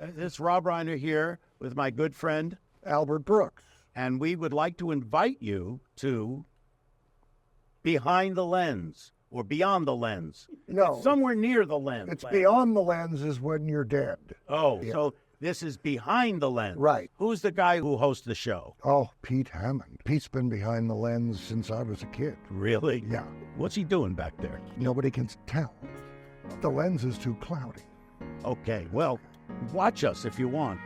It's Rob Reiner here with my good friend, Albert Brooks. and we would like to invite you to Behind the Lens or Beyond the Lens. No, It's somewhere near the lens. it's beyond the lens is when you're dead. Oh, Yeah. so this is Behind the Lens. Right. Who's the guy who hosts the show? Oh, Pete Hammond. Pete's been behind the lens since I was a kid. Really? Yeah, What's he doing back there? nobody can tell. The lens is too cloudy. Okay, well, watch us if you want.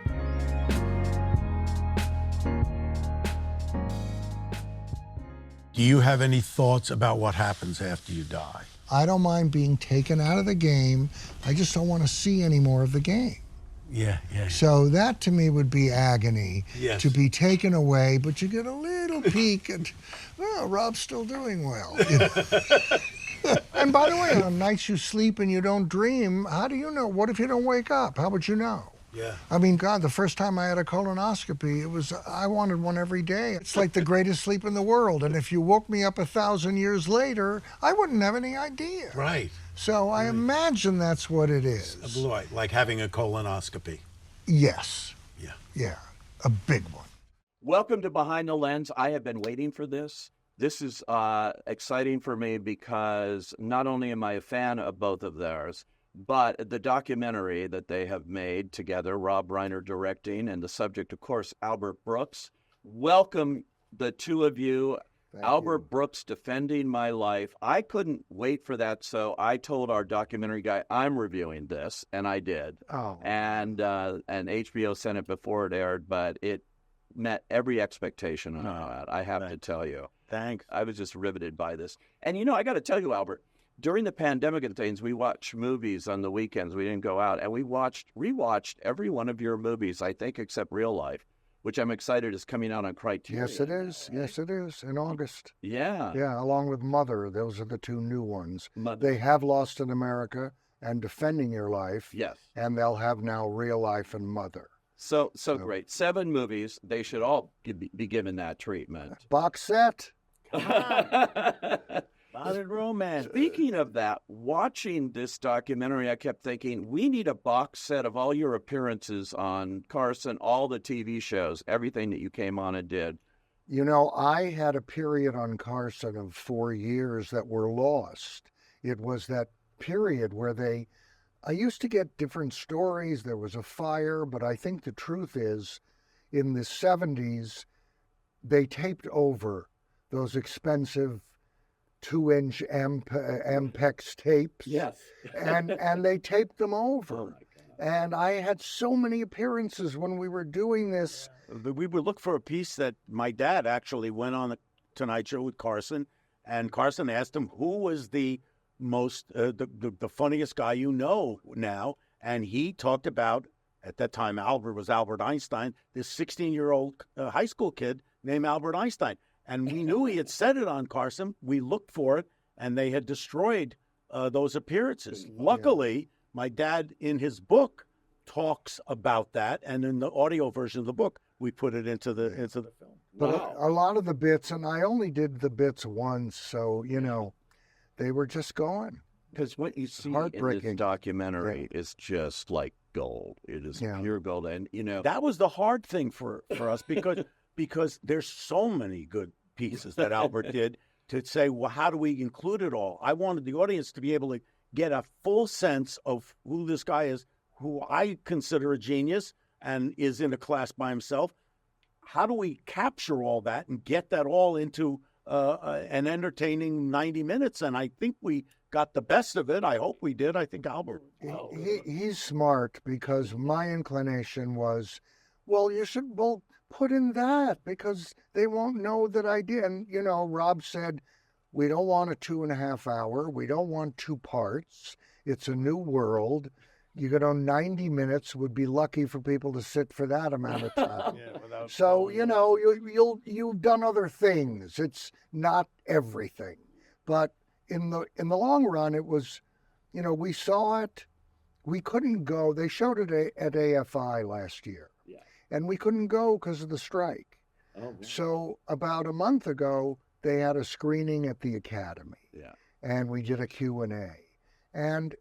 Do you have any thoughts about what happens after you die? I don't mind being taken out of the game. I just don't want to see any more of the game. Yeah. So that to me would be agony. Yes. To be taken away, but you get a little peek and, well, Rob's still doing well. And by the way, on nights you sleep and you don't dream, how do you know? What if you don't wake up? How would you know? Yeah. I mean, God, the first time I had a colonoscopy, I wanted one every day. It's like the greatest sleep in the world. And if you woke me up 1,000 years later, I wouldn't have any idea. Right. So I imagine that's what it is. A blue eye, like having a colonoscopy. Yes. Yeah. Yeah. A big one. Welcome to Behind the Lens. I have been waiting for this. This is exciting for me because not only am I a fan of both of theirs, but the documentary that they have made together, Rob Reiner directing, and the subject, of course, Albert Brooks. Welcome, the two of you. Thank Albert you. Brooks, Defending My Life. I couldn't wait for that, so I told our documentary guy I'm reviewing this, and I did. Oh. And HBO sent it before it aired, but it met every expectation on that, I have to tell you. Thanks. I was just riveted by this. And, I got to tell you, Albert, during the pandemic and things, we watched movies on the weekends. We didn't go out. And we rewatched every one of your movies, I think, except Real Life, which I'm excited is coming out on Criterion. Yes, it is. Yes, it is. In August. Yeah. Yeah, along with Mother. Those are the two new ones. Mother. They have Lost in America and Defending Your Life. Yes. And they'll have now Real Life and Mother. So great. 7 movies. They should all be given that treatment. Box set. Modern romance. Speaking of that, watching this documentary, I kept thinking, we need a box set of all your appearances on Carson, all the TV shows, everything that you came on and did. I had a period on Carson of 4 years that were lost. It was that period where I used to get different stories. There was a fire, but I think the truth is, in the 70s, they taped over those expensive 2-inch Ampex tapes. Yes. and they taped them over. Oh, my God. And I had so many appearances when we were doing this. We would look for a piece that my dad actually went on the Tonight Show with Carson, and Carson asked him who was the most, the funniest guy you know now, and he talked about, at that time, Albert was Albert Einstein, this 16-year-old high school kid named Albert Einstein. And we knew he had said it on Carson. We looked for it, and they had destroyed those appearances. Luckily, my dad, in his book, talks about that, and in the audio version of the book, we put it into the film. But a lot of the bits, and I only did the bits once, so, they were just gone. Because what you see in Heartbreaking. this documentary is just like gold. It is pure gold. And, That was the hard thing for us because there's so many good pieces that Albert did to say, well, how do we include it all? I wanted the audience to be able to get a full sense of who this guy is, who I consider a genius and is in a class by himself. How do we capture all that and get that all into an entertaining 90 minutes? And I think we got the best of it. I hope we did. I think Albert. He's smart, because my inclination was, well, you should put in that because they won't know that I did. And, Rob said, we don't want a 2.5 hour. We don't want 2 parts. It's a new world. 90 minutes would be lucky for people to sit for that amount of time. So, you've done other things. It's not everything. But in the long run, it was, we saw it. We couldn't go. They showed it at AFI last year. Yeah. And we couldn't go because of the strike. Oh, man. So about a month ago, they had a screening at the Academy. Yeah. And we did a Q&A. And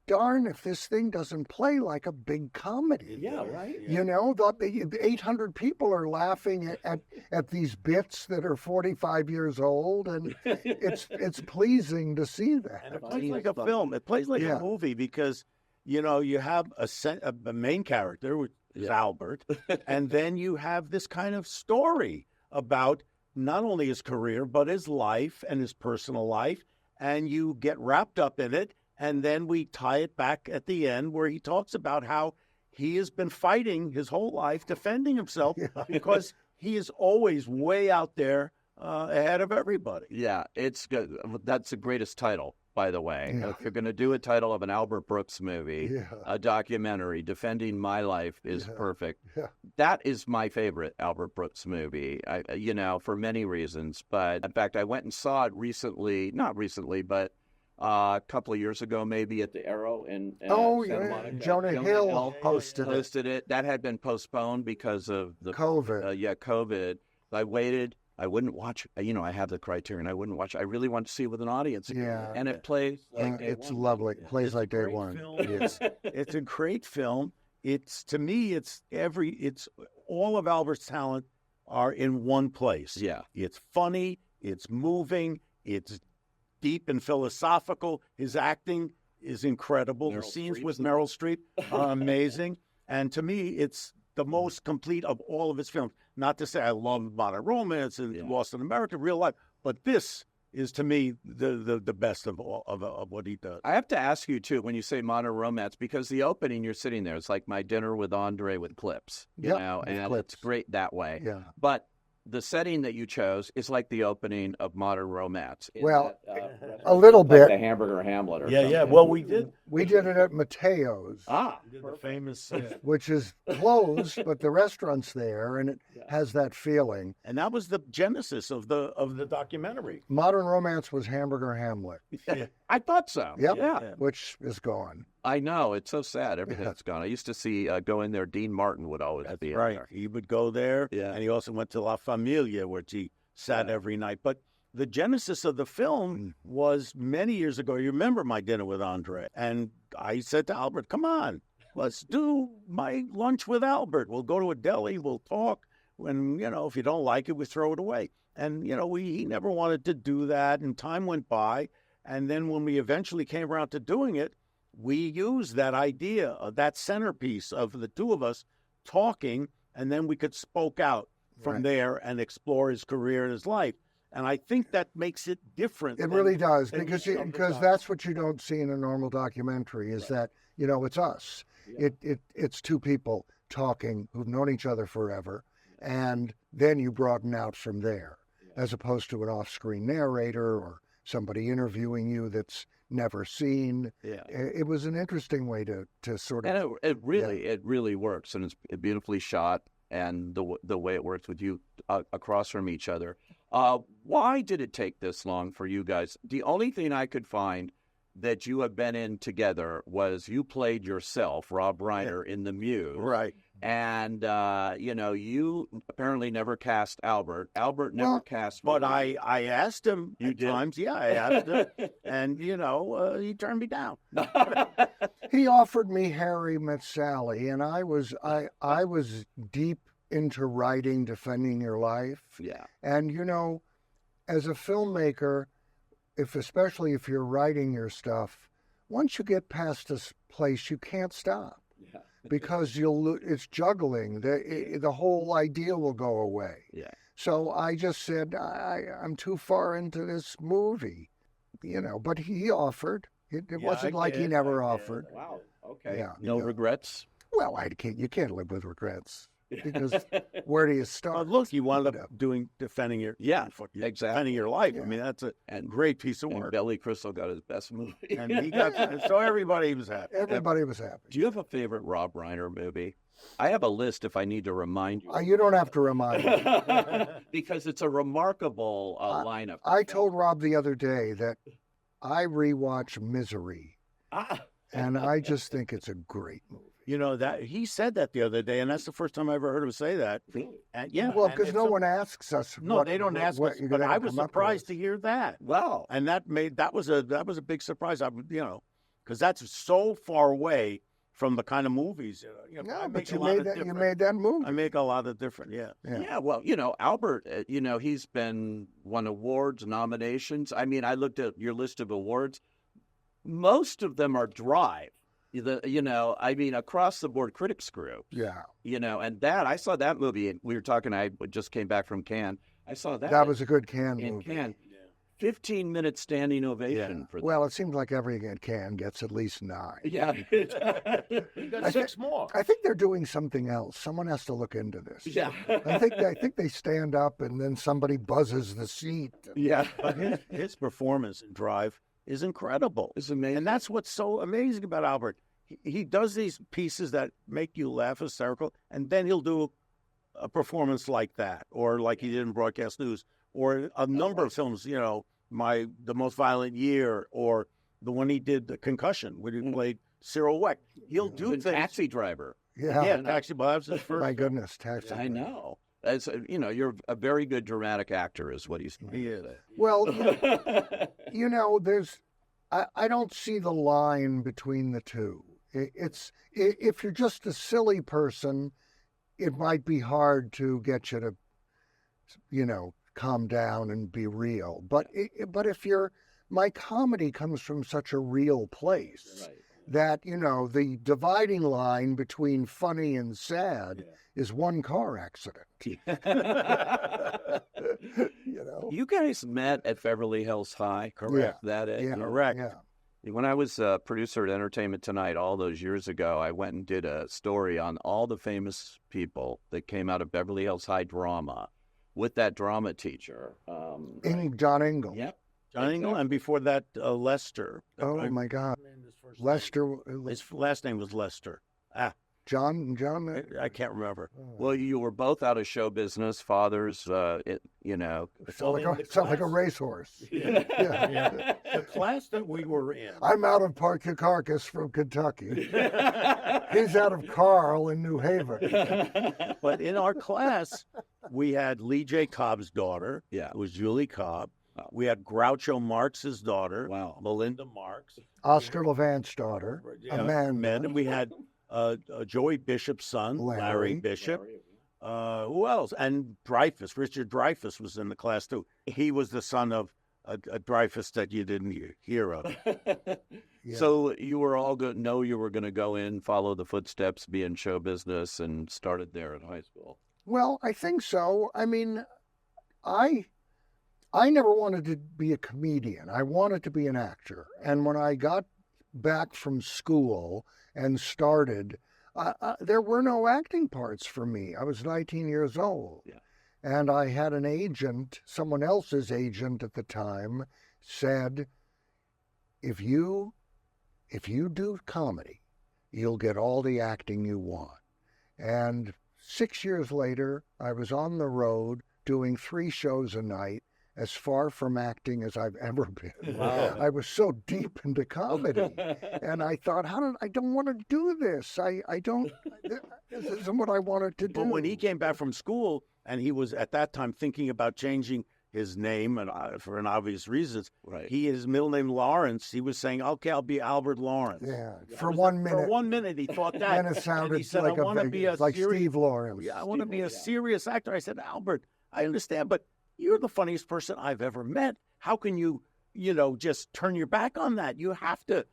darn if this thing doesn't play like a big comedy. Yeah, right. You know, the 800 people are laughing at these bits that are 45 years old, and it's pleasing to see that. And it plays like a film. It plays like a movie because, you know, you have a main character, which is Albert, and then you have this kind of story about not only his career, but his life and his personal life, and you get wrapped up in it, and then we tie it back at the end where he talks about how he has been fighting his whole life, defending himself, because he is always way out there ahead of everybody. Yeah, it's good. That's the greatest title, by the way. If you're going to do a title of an Albert Brooks movie, a documentary, Defending My Life is perfect. Yeah. That is my favorite Albert Brooks movie, you know, for many reasons. But in fact, I went and saw it recently, not recently, but a couple of years ago, maybe at the Arrow in Santa Monica. Jonah Hill hosted it. That had been postponed because of the COVID. COVID. I waited. I wouldn't watch. You know, I have the Criterion. I wouldn't watch. I really wanted to see it with an audience. Yeah, and it plays. Like it's lovely. It plays like day one. It's a great film. It's, to me, it's all of Albert's talent are in one place. Yeah, it's funny. It's moving. It's deep and philosophical. His acting is incredible. The scenes with Meryl Streep are amazing. And to me, it's the most complete of all of his films. Not to say I love Modern Romance and Lost in America, real life, but this is, to me, the best of all of what he does. I have to ask you too, when you say Modern Romance, because the opening, you're sitting there, it's like My Dinner with Andre with clips, you know, and it's great that way. Yeah. But the setting that you chose is like the opening of Modern Romance. Well, a little bit. Like the Hamburger Hamlet or something. Yeah. Well, we did it at Mateo's. The famous, which is closed, but the restaurant's there, and it has that feeling. And that was the genesis of the documentary. Modern Romance was Hamburger Hamlet. I thought so. Yep. Yeah. Which is gone. I know. It's so sad. Everything's gone. I used to see go in there. Dean Martin would always be in there. He would go there, Yeah. and he also went to La Familia, where he sat every night. But the genesis of the film was many years ago. You remember My Dinner with Andre? And I said to Albert, come on, let's do My Lunch with Albert. We'll go to a deli, we'll talk. When, you know, if you don't like it, we throw it away. And, you know, he never wanted to do that, and time went by. And then when we eventually came around to doing it, we used that idea of that centerpiece of the two of us talking, and then we could spoke out from there and explore his career and his life. And I think that makes it different. It really does, because that's what you don't see in a normal documentary is that, you know, it's us. Yeah. It's two people talking who've known each other forever, and then you broaden out from there, as opposed to an off-screen narrator or somebody interviewing you that's never seen. Yeah, it was an interesting way to sort of. And it really works, and it's beautifully shot, and the way it works with you across from each other. Why did it take this long for you guys? The only thing I could find that you have been in together was you played yourself, Rob Reiner, in The Muse. right. And, you know, you apparently never cast Albert. Albert never cast me. But I asked him times. Yeah, I asked him. And, you know, he turned me down. He offered me Harry Met Sally, and I was deep into writing Defending Your Life. Yeah. And, you know, as a filmmaker, especially if you're writing your stuff, once you get past this place, you can't stop. Yeah. Because it's juggling. The whole idea will go away. Yeah. So I just said, I'm too far into this movie, you know. But he offered. It wasn't like he never offered. Wow. Okay. Yeah. No regrets? Well, you can't live with regrets. Because where do you start? But look, you wound up doing Defending Your exactly. Defending Your Life. Yeah. I mean, that's a great piece of And work. Billy Crystal got his best movie. And he got so everybody was happy. Everybody was happy. Do you have a favorite Rob Reiner movie? I have a list if I need to remind you. You don't have to remind me. Because it's a remarkable lineup. I told Rob the other day that I rewatch Misery, and I just think it's a great movie. You know, that he said that the other day, and that's the first time I ever heard him say that. And, Well, because no one asks us. No, they don't ask us. But I was surprised to hear that. Wow. And that was a big surprise. because that's so far away from the kind of movies. No, I but make a you lot made of that. You different- made that movie. I make a lot of different. Yeah. Yeah, well, Albert, he's been won awards, nominations. I mean, I looked at your list of awards. Most of them are Drive. Across the board critics group. Yeah. And I saw that movie. And we were talking. I just came back from Cannes. I saw that. That was a good Cannes in movie. Cannes. 15-minute standing ovation for that. Well, it seems like every Cannes gets at least 9. Yeah. You got 6 more. I think they're doing something else. Someone has to look into this. Yeah. I think they stand up and then somebody buzzes the seat. Yeah. But his performance in Drive is incredible. It's amazing. And that's what's so amazing about Albert. He does these pieces that make you laugh, hysterical, and then he'll do a performance like that, or like he did in Broadcast News, or a number of films, The Most Violent Year, or the one he did, The Concussion, where he played Cyril Weck. He'll do He's a things. Taxi Driver. Yeah. Taxi Bob's his first. My goodness, Taxi. I know. As you're a very good dramatic actor, is what he's. He is. Well, there's. I don't see the line between the two. It's if you're just a silly person, it might be hard to get you to, calm down and be real. But if my comedy comes from such a real place that the dividing line between funny and sad is one car accident. You guys met at Beverly Hills High, correct? That is correct. Yeah. When I was a producer at Entertainment Tonight all those years ago, I went and did a story on all the famous people that came out of Beverly Hills High drama with that drama teacher. John Ingle. Yep. John Ingle, and before that, Lester. Oh my God. Lester. His last name was Lester. John. I can't remember. Well, you were both out of show business, fathers, Sound like a racehorse. The class that we were in. I'm out of Parkakarkas from Kentucky. He's out of Carl in New Haven. But in our class, we had Lee J. Cobb's daughter. Yeah. It was Julie Cobb. We had Groucho Marx's daughter. Wow. Melinda Marx. Oscar Levant's daughter. Amanda. And we had Joey Bishop's son, Larry Bishop. Who else? And Dreyfuss. Richard Dreyfuss was in the class too. He was the son of a Dreyfuss that you didn't hear of. Yeah. So you were all know you were going to go in, follow the footsteps, be in show business, and started there at high school. Well, I think so. I mean, I never wanted to be a comedian. I wanted to be an actor. And when I got back from school and started, there were no acting parts for me. I was 19 years old. Yeah. And I had an agent, someone else's agent at the time, said, if you do comedy, you'll get all the acting you want. And 6 years later, I was on the road doing 3 shows a night, as far from acting as I've ever been. Wow. I was so deep into comedy. And I thought, I don't want to do this. This isn't what I wanted to do. But when he came back from school, and he was at that time thinking about changing his name, and for an obvious reasons, Right. his middle name Lawrence, he was saying, okay, I'll be Albert Lawrence. Yeah, That for was 1 For minute. 1 minute, he thought that. And it sounded he said, like I want to be a like serious, Steve Lawrence. Yeah, I want to be a serious actor. I said, Albert, I understand, but you're the funniest person I've ever met. How can you, just turn your back on that? You have to,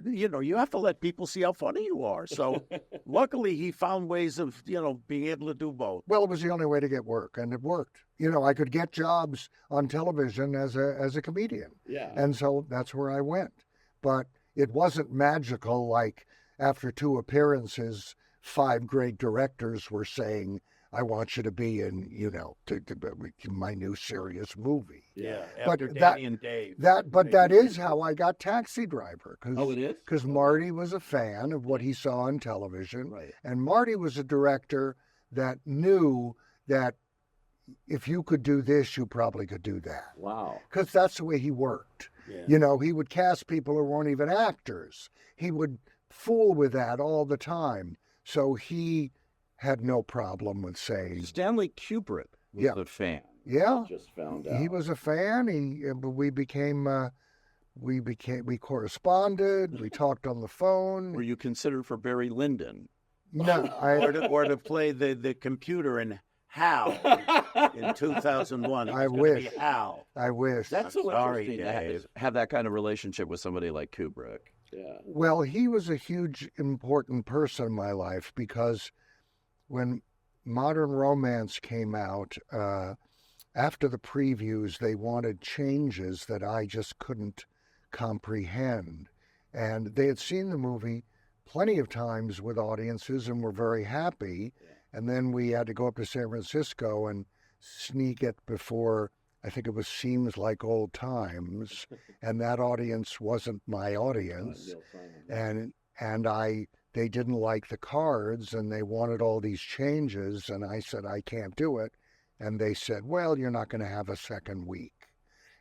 you have to let people see how funny you are. So luckily he found ways of, being able to do both. Well, it was the only way to get work, and it worked. I could get jobs on television as a comedian. Yeah. And so that's where I went. But it wasn't magical like after 2 appearances, 5 great directors were saying, I want you to be in, my new serious movie. Yeah, But after that- Danny and Dave. That is how I got Taxi Driver. Oh, it is? Because Marty was a fan of what he saw on television. Right. And Marty was a director that knew that if you could do this, you probably could do that. Wow. Because that's the way he worked. Yeah. He would cast people who weren't even actors. He would fool with that all the time. So he had no problem with saying, Stanley Kubrick was Yeah. a fan. yeah, Just found out. he was a fan. We became we corresponded. We talked on the phone. Were you considered for Barry Lyndon? No, or to play the computer in Hal in 2001. He I was gonna be wish. Hal. I wish. That's so Sorry, interesting to Dave. have that kind of relationship with somebody like Kubrick. Yeah. Well, he was a huge, important person in my life because when Modern Romance came out, after the previews, they wanted changes that I just couldn't comprehend. And they had seen the movie plenty of times with audiences and were very happy. And then we had to go up to San Francisco and sneak it before, I think it was Seems Like Old Times. And that audience wasn't my audience. And they didn't like the cards and they wanted all these changes. And I said, I can't do it. And they said, well, you're not going to have a second week.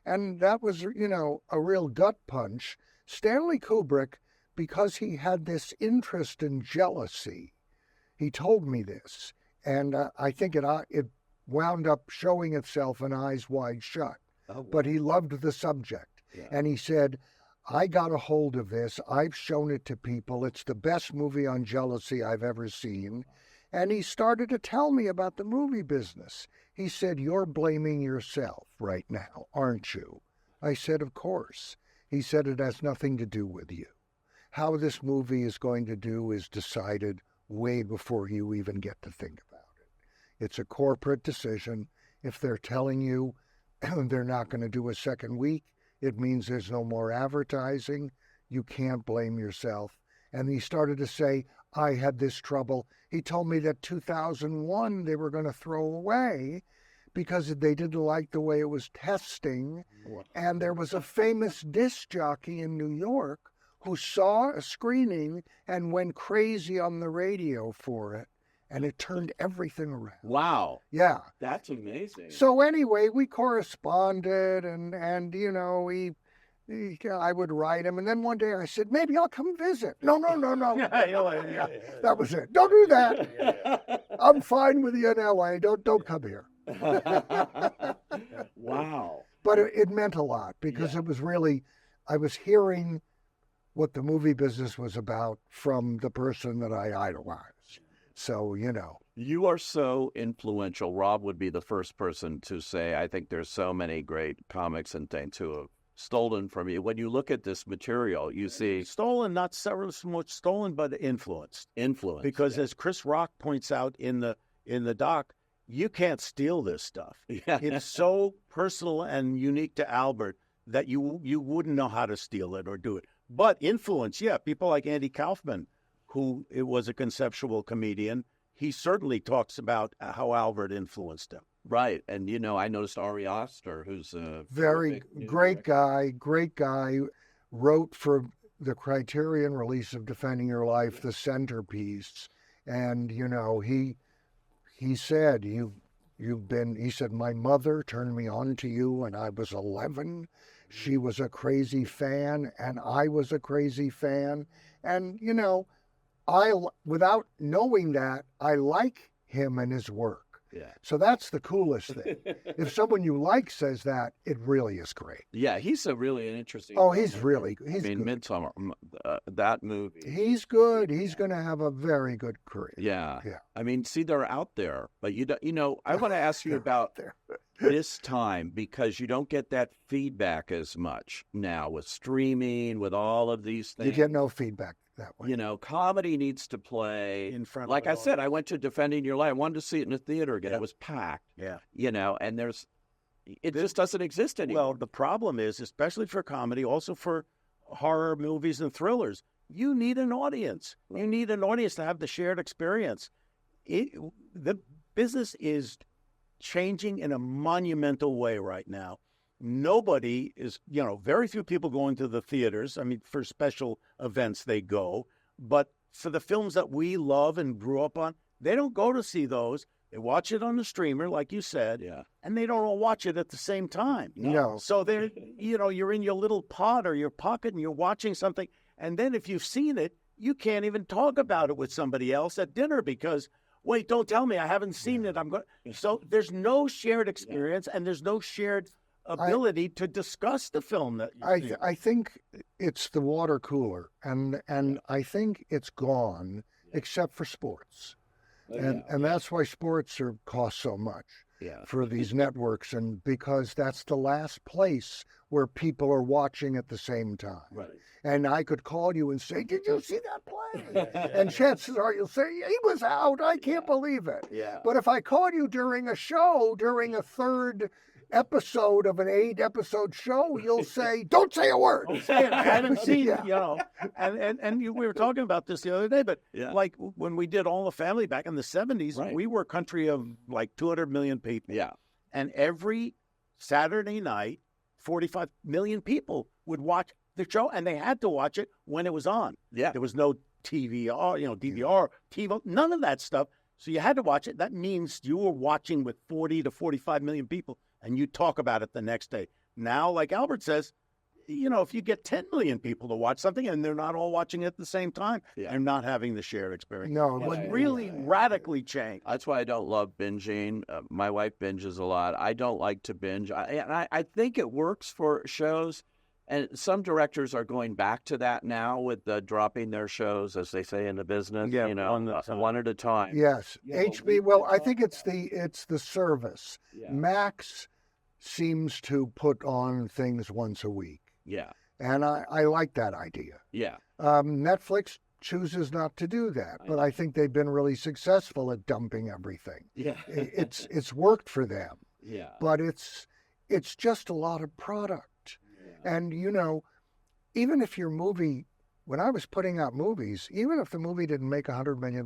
And that was, a real gut punch. Stanley Kubrick, because he had this interest in jealousy, he told me this. And I think it wound up showing itself in Eyes Wide Shut. Oh, wow. But he loved the subject. Yeah. And he said, I got a hold of this. I've shown it to people. It's the best movie on jealousy I've ever seen. And he started to tell me about the movie business. He said, you're blaming yourself right now, aren't you? I said, of course. He said, it has nothing to do with you. How this movie is going to do is decided way before you even get to think about it. It's a corporate decision. If they're telling you they're not going to do a second week, it means there's no more advertising. You can't blame yourself. And he started to say, I had this trouble. He told me that 2001 they were going to throw away because they didn't like the way it was testing. And there was a famous disc jockey in New York who saw a screening and went crazy on the radio for it. And it turned everything around. Wow. Yeah. That's amazing. So anyway, we corresponded and I would write him. And then one day I said, maybe I'll come visit. No. That was it. Don't do that. I'm fine with you in LA. Don't come here. Wow. But it meant a lot because it was really, I was hearing what the movie business was about from the person that I idolized. So, You are so influential. Rob would be the first person to say, I think there's so many great comics and things who have stolen from you. When you look at this material, you see Stolen, not so much stolen, but influenced. influence. Because as Chris Rock points out in the doc, you can't steal this stuff. Yeah. It's so personal and unique to Albert that you wouldn't know how to steal it or do it. But influence, people like Andy Kaufman, who was a conceptual comedian, he certainly talks about how Albert influenced him. Right. And, I noticed Ari Aster, who's a very great guy, wrote for the Criterion release of Defending Your Life, the centerpiece. And, he said, he said, my mother turned me on to you when I was 11. She was a crazy fan and I was a crazy fan. And, without knowing that, I like him and his work. Yeah. So that's the coolest thing. If someone you like says that, it really is great. Yeah, he's an interesting. Oh, he's good. good. Midsummer, that movie. He's good. He's going to have a very good career. Yeah. Yeah. I mean, see, they're out there, but I want to ask you about this time because you don't get that feedback as much now with streaming, with all of these things. You get no feedback that way. Comedy needs to play In front of like an I said, I went to Defending Your Life. I wanted to see it in a theater again. Yeah. It was packed. Yeah. And it just doesn't exist anymore. Well, the problem is, especially for comedy, also for horror movies and thrillers, you need an audience. You need an audience to have the shared experience. The business is changing in a monumental way right now. Nobody is, very few people going to the theaters. I mean, for special events they go, but for the films that we love and grew up on, they don't go to see those. They watch it on the streamer, like you said, and they don't all watch it at the same time. No. So they're, you're in your little pod or your pocket and you're watching something, and then if you've seen it, you can't even talk about it with somebody else at dinner because, wait, don't tell me I haven't seen it. So there's no shared experience and there's no shared ability to discuss the film that you see. I think it's the water cooler, and I think it's gone, except for sports, and that's why sports cost so much for these networks, and because that's the last place where people are watching at the same time. Right. And I could call you and say, "Did you see that play?" And chances are you'll say, "He was out. I can't believe it." Yeah. But if I called you during a show, during a third episode of an 8-episode show, you'll say, "Don't say a word." I haven't seen, we were talking about this the other day, but like when we did All the Family back in the 70s, we were a country of like 200 million people. Yeah. And every Saturday night, 45 million people would watch the show, and they had to watch it when it was on. Yeah. There was no TVR, DVR, TiVo, none of that stuff. So you had to watch it. That means you were watching with 40 to 45 million people, and you talk about it the next day. Now, like Albert says, if you get 10 million people to watch something and they're not all watching it at the same time, they're not having the shared experience. No, it would really radically change. That's why I don't love binging. My wife binges a lot. I don't like to binge. I think it works for shows. And some directors are going back to that now with dropping their shows, as they say in the business, one at a time. Yes. HB, well, I think it's the service. Yeah. Max seems to put on things once a week. Yeah. And I like that idea. Yeah. Netflix chooses not to do that, but I think they've been really successful at dumping everything. Yeah. It's worked for them. Yeah. But it's just a lot of product. And, even if your movie, when I was putting out movies, even if the movie didn't make $100 million,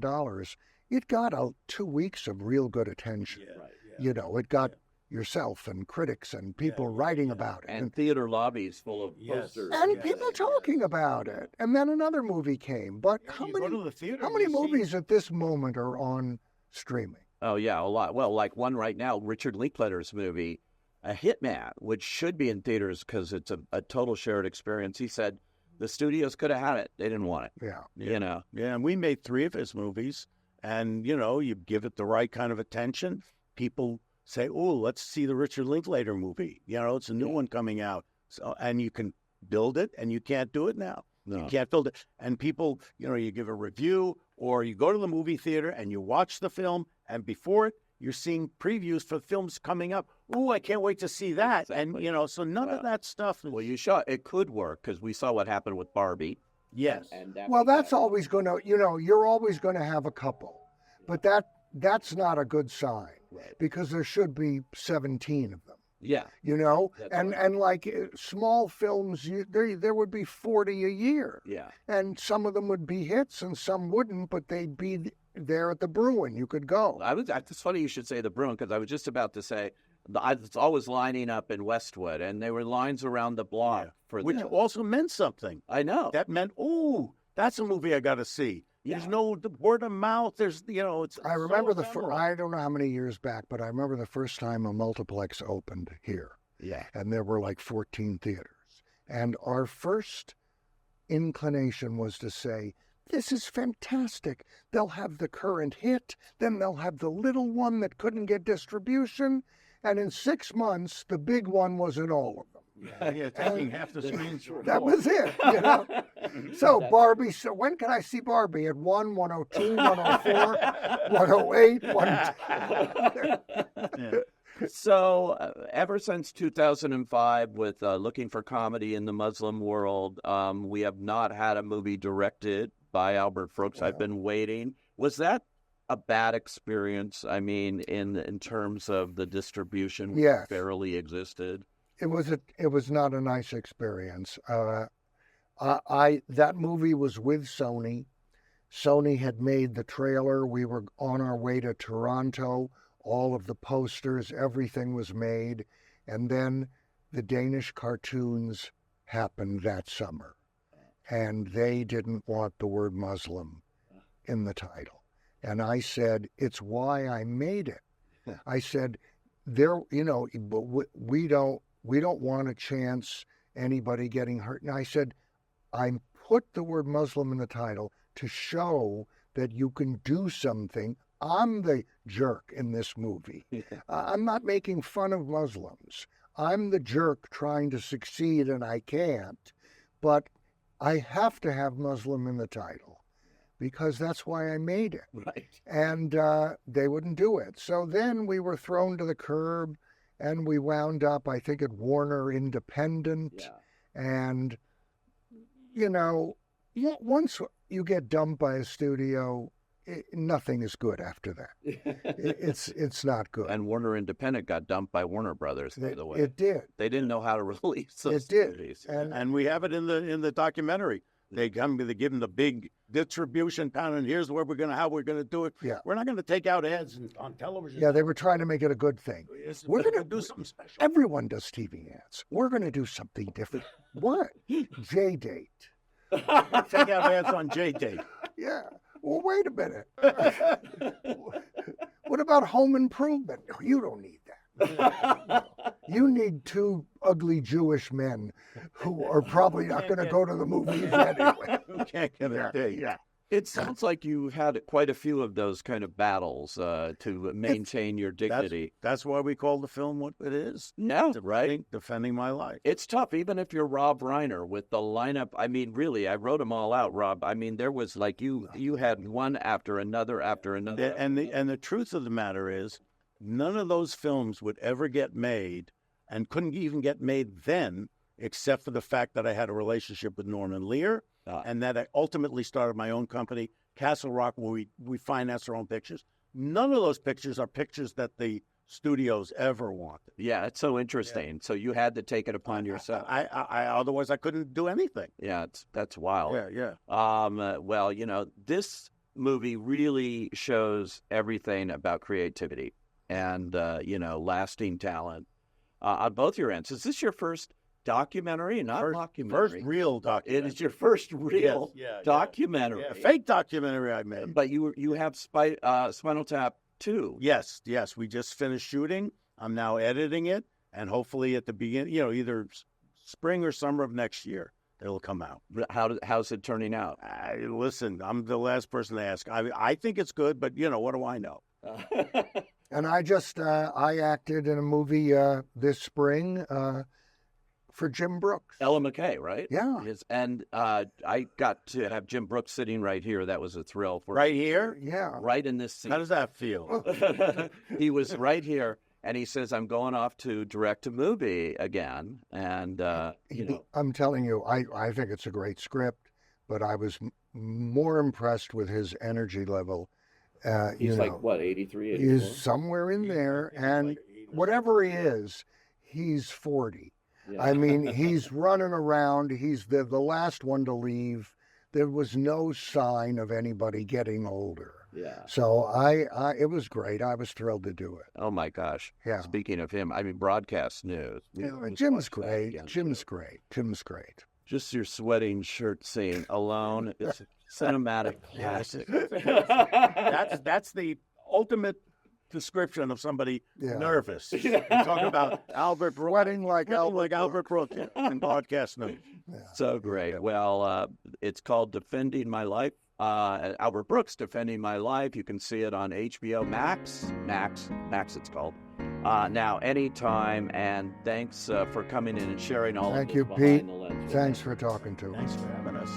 it got 2 weeks of real good attention. Yeah, right, it got yourself and critics and people writing about it. And theater lobbies full of posters. And people talking about it. And then another movie came. But how many movies at this moment are on streaming? Oh, yeah, a lot. Well, like one right now, Richard Linklater's movie, A Hitman, which should be in theaters because it's a total shared experience. He said the studios could have had it. They didn't want it. Yeah. Yeah, and we made 3 of his movies. And, you give it the right kind of attention. People say, "Oh, let's see the Richard Linklater movie. It's a new one coming out." So, and you can build it, and you can't do it now. No. You can't build it. And people, you give a review, or you go to the movie theater and you watch the film, and before it, you're seeing previews for films coming up. Oh, I can't wait to see that. Exactly. And, so none of that stuff. Well, it could work because we saw what happened with Barbie. Yes. Well, that's always going to, you're always going to have a couple. But that's not a good sign because there should be 17 of them. Yeah. And like small films, there would be 40 a year. Yeah. And some of them would be hits and some wouldn't, but they'd be there at the Bruin. You could go. It's funny you should say the Bruin because I was just about to say it's always lining up in Westwood, and there were lines around the block which also meant something. I know. That meant, that's a movie I got to see. Yeah. There's no word of mouth. There's, it's. I remember I don't know how many years back, but I remember the first time a multiplex opened here. Yeah. And there were like 14 theaters. And our first inclination was to say, "This is fantastic. They'll have the current hit, then they'll have the little one that couldn't get distribution." And in 6 months, the big one was in all of them. Yeah, taking half the screens. That was it, So Barbie, when can I see Barbie? At 1, 102, 104, 108, 110. So ever since 2005 with Looking for Comedy in the Muslim World, we have not had a movie directed by Albert Brooks. I've been waiting. Was that a bad experience? I mean, in terms of the distribution, which barely existed. It was not a nice experience. That movie was with Sony. Sony had made the trailer. We were on our way to Toronto. All of the posters, everything was made. And then the Danish cartoons happened that summer. And they didn't want the word Muslim in the title. And I said, "It's why I made it." I said, but we don't want to chance anybody getting hurt. And I said, I put the word Muslim in the title to show that you can do something. I'm the jerk in this movie. I'm not making fun of Muslims. I'm the jerk trying to succeed and I can't, but I have to have Muslim in the title because that's why I made it. Right. And they wouldn't do it. So then we were thrown to the curb and we wound up, I think, at Warner Independent. Yeah. And, once you get dumped by a studio, nothing is good after that. It's not good. And Warner Independent got dumped by Warner Brothers, by the way. It did. They didn't know how to release those It did. movies. And we have it in the documentary. They give them the big distribution pound, and here's how we're gonna do it. Yeah. We're not gonna take out ads on television. Yeah, they were trying to make it a good thing. We're gonna do something special. Everyone does TV ads. We're going to do something different. What? J-Date. Take out ads on J-Date. Yeah. Well, wait a minute. What about Home Improvement? No, you don't need that. You need two ugly Jewish men who are probably not going to go to the movies anyway. Who can't get a date. Yeah. It sounds like you had quite a few of those kind of battles to maintain your dignity. That's why we call the film what it is. Yeah, right. Defending my life. It's tough, even if you're Rob Reiner with the lineup. I mean, really, I wrote them all out, Rob. I mean, there was like you had one after another after another. And the truth of the matter is, none of those films would ever get made, and couldn't even get made then, except for the fact that I had a relationship with Norman Lear. And that I ultimately started my own company, Castle Rock, where we finance our own pictures. None of those pictures are pictures that the studios ever wanted. Yeah, it's so interesting. Yeah. So you had to take it upon yourself. I otherwise I couldn't do anything. Yeah, that's wild. Yeah. Well, this movie really shows everything about creativity and lasting talent on both your ends. Is this your first documentary, not mockumentary? First real documentary. It is your first real documentary. Yeah, fake documentary I made. But you have Spinal Tap 2. Yes. We just finished shooting. I'm now editing it, and hopefully at the beginning, either spring or summer of next year, it'll come out. How's it turning out? Listen, I'm the last person to ask. I think it's good, but what do I know? And I acted in a movie this spring for Jim Brooks. Ella McKay, right? Yeah. And I got to have Jim Brooks sitting right here. That was a thrill. Right here? Yeah. Right in this seat. How does that feel? He was right here, and he says, I'm going off to direct a movie again. And, I'm telling you, I think it's a great script, but I was more impressed with his energy level. He's like, what, 83, 84? He's somewhere in there, and whatever he is, he's 40. Yeah. I mean, he's running around. He's the last one to leave. There was no sign of anybody getting older. Yeah. So it was great. I was thrilled to do it. Oh my gosh. Yeah. Speaking of him, I mean, broadcast news. Jim's great. Jim's great. Just your sweating shirt scene alone is a cinematic classic. That's the ultimate description of somebody nervous. Yeah. You're talking about Albert Brooks. Sweating like Albert Brooks in broadcast news. Yeah. So great. Well, it's called Defending My Life. Albert Brooks, Defending My Life. You can see it on HBO Max it's called. Now, anytime, and thanks for coming in and sharing all of this Thank you, behind Pete. the lens. Thanks for talking to us. Thanks for having us.